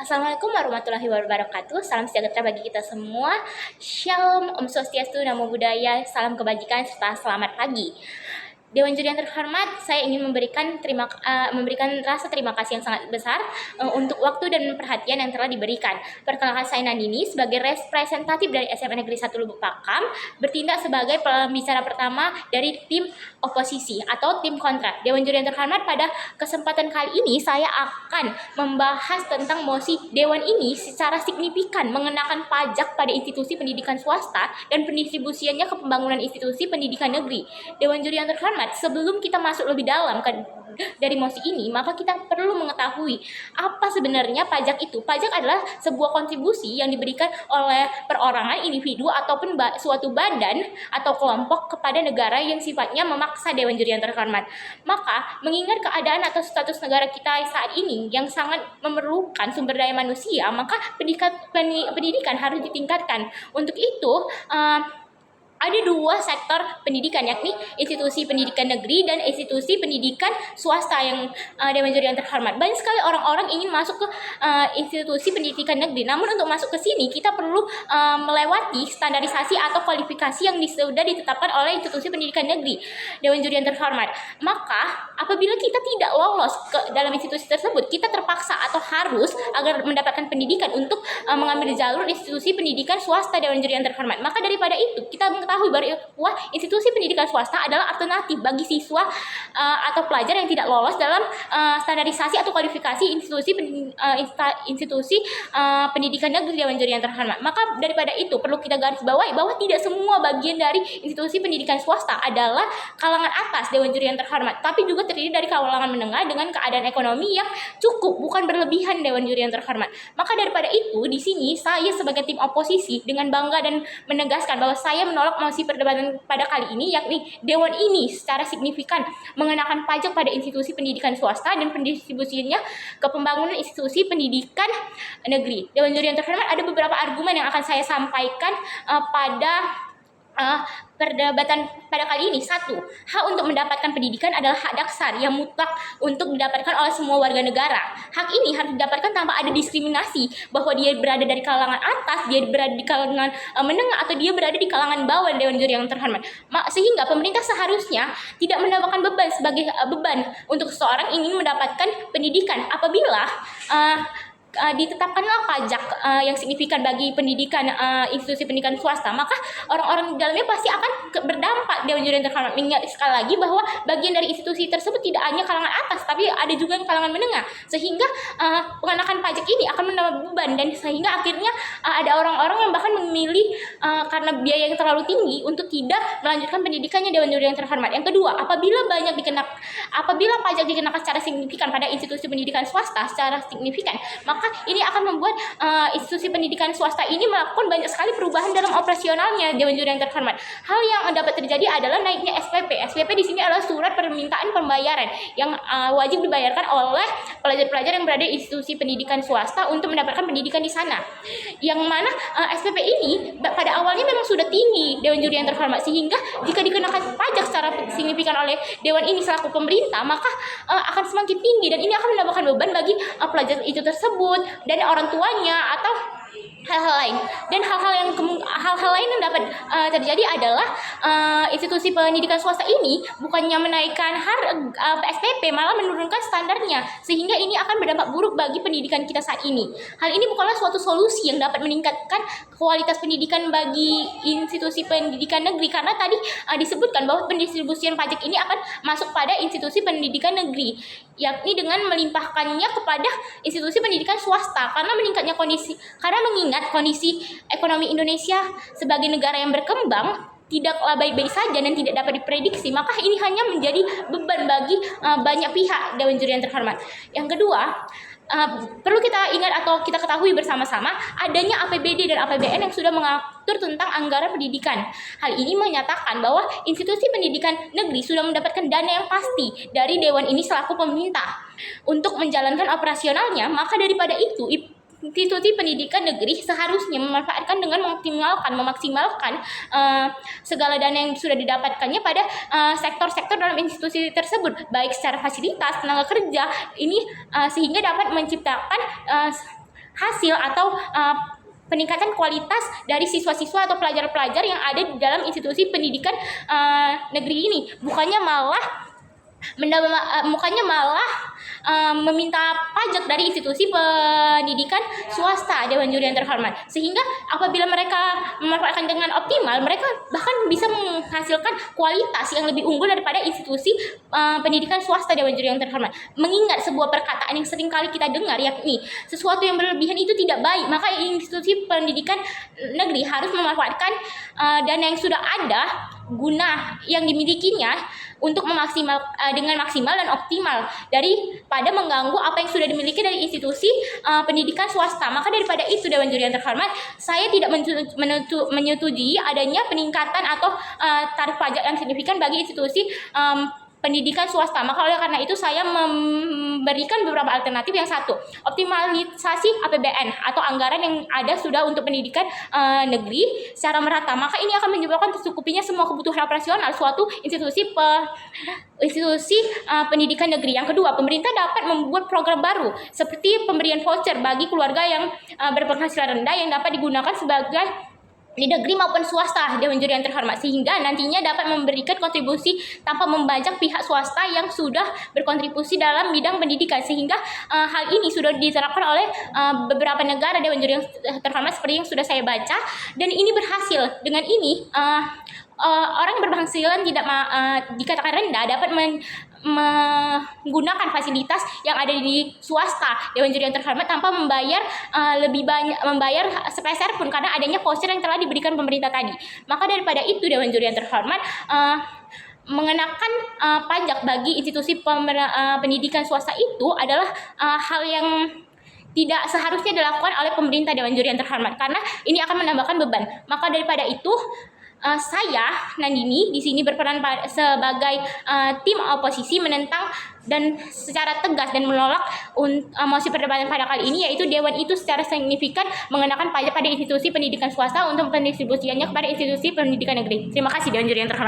Assalamualaikum warahmatullahi wabarakatuh. Salam sejahtera bagi kita semua. Shalom, Om Swastiastu, Namo Buddhaya, salam kebajikan serta selamat pagi. Dewan Juri yang terhormat, saya ingin memberikan rasa terima kasih yang sangat besar untuk waktu dan perhatian yang telah diberikan. Perkenalkan, saya Nandini sebagai representatif dari SMA Negeri 1 Lubuk Pakam, bertindak sebagai pembicara pertama dari tim oposisi atau tim kontra. Dewan Juri yang terhormat, pada kesempatan kali ini saya akan membahas tentang mosi Dewan ini secara signifikan mengenakan pajak pada institusi pendidikan swasta dan pendistribusiannya ke pembangunan institusi pendidikan negeri. Dewan Juri yang terhormat, sebelum kita masuk lebih dalam dari mosi ini, maka kita perlu mengetahui apa sebenarnya pajak itu. Pajak adalah sebuah kontribusi yang diberikan oleh perorangan, individu, ataupun suatu badan atau kelompok kepada negara yang sifatnya memaksa Dewan Juri yang terhormat. Maka, mengingat keadaan atau status negara kita saat ini yang sangat memerlukan sumber daya manusia, maka pendidikan harus ditingkatkan. Untuk itu, ada dua sektor pendidikan, yakni institusi pendidikan negeri dan institusi pendidikan swasta yang Dewan Juri yang terhormat. Banyak sekali orang-orang ingin masuk ke institusi pendidikan negeri, namun untuk masuk ke sini kita perlu melewati standarisasi atau kualifikasi yang sudah ditetapkan oleh institusi pendidikan negeri. Dewan Juri yang terhormat, maka apabila kita tidak lolos ke dalam institusi tersebut, kita terpaksa atau harus agar mendapatkan pendidikan untuk mengambil jalur institusi pendidikan swasta. Dewan Juri yang terhormat, maka daripada itu kita mengetahui bahwa institusi pendidikan swasta adalah alternatif bagi siswa atau pelajar yang tidak lolos dalam standarisasi atau kualifikasi institusi pendidikan negeri. Dewan Juri yang terhormat, maka daripada itu perlu kita garis bawahi bahwa tidak semua bagian dari institusi pendidikan swasta adalah kalangan atas. Dewan Juri yang terhormat, tapi juga terdiri dari kalangan menengah dengan keadaan ekonomi yang cukup, bukan berlebihan. Dewan Juri yang terhormat, maka daripada itu di sini saya sebagai tim oposisi dengan bangga dan menegaskan bahwa saya menolak mosi perdebatan pada kali ini, yakni Dewan ini secara signifikan mengenakan pajak pada institusi pendidikan swasta dan pendistribusinya ke pembangunan institusi pendidikan negeri. Dewan Juri yang terhormat, ada beberapa argumen yang akan saya sampaikan pada perdebatan pada kali ini. Satu, hak untuk mendapatkan pendidikan adalah hak dasar yang mutlak untuk didapatkan oleh semua warga negara. Hak ini harus didapatkan tanpa ada diskriminasi, bahwa dia berada dari kalangan atas, dia berada di kalangan menengah, atau dia berada di kalangan bawah. Dewan Juri yang terhormat, sehingga pemerintah seharusnya tidak mendapatkan beban sebagai beban untuk seseorang ingin mendapatkan pendidikan. Apabila ditetapkanlah pajak yang signifikan bagi pendidikan institusi pendidikan swasta, maka orang-orang di dalamnya pasti akan berdampak. Dewan Juri yang terhormat mengingat sekali lagi bahwa bagian dari institusi tersebut tidak hanya kalangan atas, tapi ada juga yang kalangan menengah, sehingga pengenakan pajak ini akan menambah beban, dan sehingga akhirnya ada orang-orang yang bahkan memilih karena biaya yang terlalu tinggi untuk tidak melanjutkan pendidikannya. Dewan Juri yang terhormat, yang kedua, apabila pajak dikenakan secara signifikan pada institusi pendidikan swasta secara signifikan, maka ini akan membuat institusi pendidikan swasta ini melakukan banyak sekali perubahan dalam operasionalnya. Dewan Juri yang terhormat, hal yang dapat terjadi adalah naiknya SPP. SPP di sini adalah surat permintaan pembayaran yang wajib dibayarkan oleh pelajar-pelajar yang berada di institusi pendidikan swasta untuk mendapatkan pendidikan di sana. Yang mana SPP ini pada awalnya memang sudah tinggi, Dewan Juri yang terhormat, sehingga jika dikenakan pajak secara signifikan oleh Dewan ini selaku pemerintah, maka akan semakin tinggi, dan ini akan menambahkan beban bagi pelajar itu tersebut dan orang tuanya atau hal-hal lain. Dan hal-hal lain yang dapat terjadi adalah institusi pendidikan swasta ini bukannya menaikkan SPP, malah menurunkan standarnya, sehingga ini akan berdampak buruk bagi pendidikan kita saat ini. Hal ini bukanlah suatu solusi yang dapat meningkatkan kualitas pendidikan bagi institusi pendidikan negeri, karena tadi disebutkan bahwa pendistribusian pajak ini akan masuk pada institusi pendidikan negeri, yakni dengan melimpahkannya kepada institusi pendidikan swasta. Karena mengingat kondisi ekonomi Indonesia sebagai negara yang berkembang tidaklah baik-baik saja dan tidak dapat diprediksi, maka ini hanya menjadi beban bagi banyak pihak. Dewan Juri yang terhormat, yang kedua, perlu kita ingat atau kita ketahui bersama-sama adanya APBD dan APBN yang sudah mengatur tentang anggaran pendidikan. Hal ini menyatakan bahwa institusi pendidikan negeri sudah mendapatkan dana yang pasti dari Dewan ini selaku pemerintah untuk menjalankan operasionalnya. Maka daripada itu, institusi pendidikan negeri seharusnya memanfaatkan dengan memaksimalkan segala dana yang sudah didapatkannya pada sektor-sektor dalam institusi tersebut, baik secara fasilitas, tenaga kerja ini, sehingga dapat menciptakan hasil atau peningkatan kualitas dari siswa-siswa atau pelajar-pelajar yang ada di dalam institusi pendidikan negeri ini, bukannya malah meminta pajak dari institusi pendidikan swasta, Dewan Juri yang terhormat. Sehingga apabila mereka memanfaatkan dengan optimal, mereka bahkan bisa menghasilkan kualitas yang lebih unggul daripada institusi pendidikan swasta, Dewan Juri yang terhormat. Mengingat sebuah perkataan yang sering kali kita dengar, yakni sesuatu yang berlebihan itu tidak baik, maka institusi pendidikan negeri harus memanfaatkan dana yang sudah ada, guna yang dimilikinya untuk dengan maksimal dan optimal daripada mengganggu apa yang sudah dimiliki dari institusi pendidikan swasta. Maka daripada itu, Dewan Juri yang terhormat, saya tidak menyetujui adanya peningkatan atau tarif pajak yang signifikan bagi institusi pendidikan swasta. Maka oleh karena itu saya memberikan beberapa alternatif. Yang satu, optimalisasi APBN atau anggaran yang ada sudah untuk pendidikan negeri secara merata. Maka ini akan menyebabkan tercukupinya semua kebutuhan operasional suatu institusi pendidikan negeri. Yang kedua, pemerintah dapat membuat program baru seperti pemberian voucher bagi keluarga yang berpenghasilan rendah yang dapat digunakan sebagai di negeri maupun swasta, Dewan Juri yang terhormat, sehingga nantinya dapat memberikan kontribusi tanpa membajak pihak swasta yang sudah berkontribusi dalam bidang pendidikan. Sehingga hal ini sudah diterapkan oleh beberapa negara, Dewan Juri yang terhormat, seperti yang sudah saya baca, dan ini berhasil. Dengan ini orang berpenghasilan tidak dikatakan rendah dapat menggunakan fasilitas yang ada di swasta, Dewan Juri yang terhormat, tanpa membayar membayar sepeser pun karena adanya voucher yang telah diberikan pemerintah tadi. Maka daripada itu, Dewan Juri yang terhormat, mengenakan pajak bagi institusi pendidikan swasta itu adalah hal yang tidak seharusnya dilakukan oleh pemerintah, Dewan Juri yang terhormat, karena ini akan menambahkan beban. Maka daripada itu, saya Nandini di sini berperan sebagai tim oposisi menentang dan secara tegas dan menolak mosi perdebatan pada kali ini, yaitu Dewan itu secara signifikan mengenakan pajak pada institusi pendidikan swasta untuk pendistribusiannya kepada institusi pendidikan negeri. Terima kasih, Dewan Juri yang terhormat.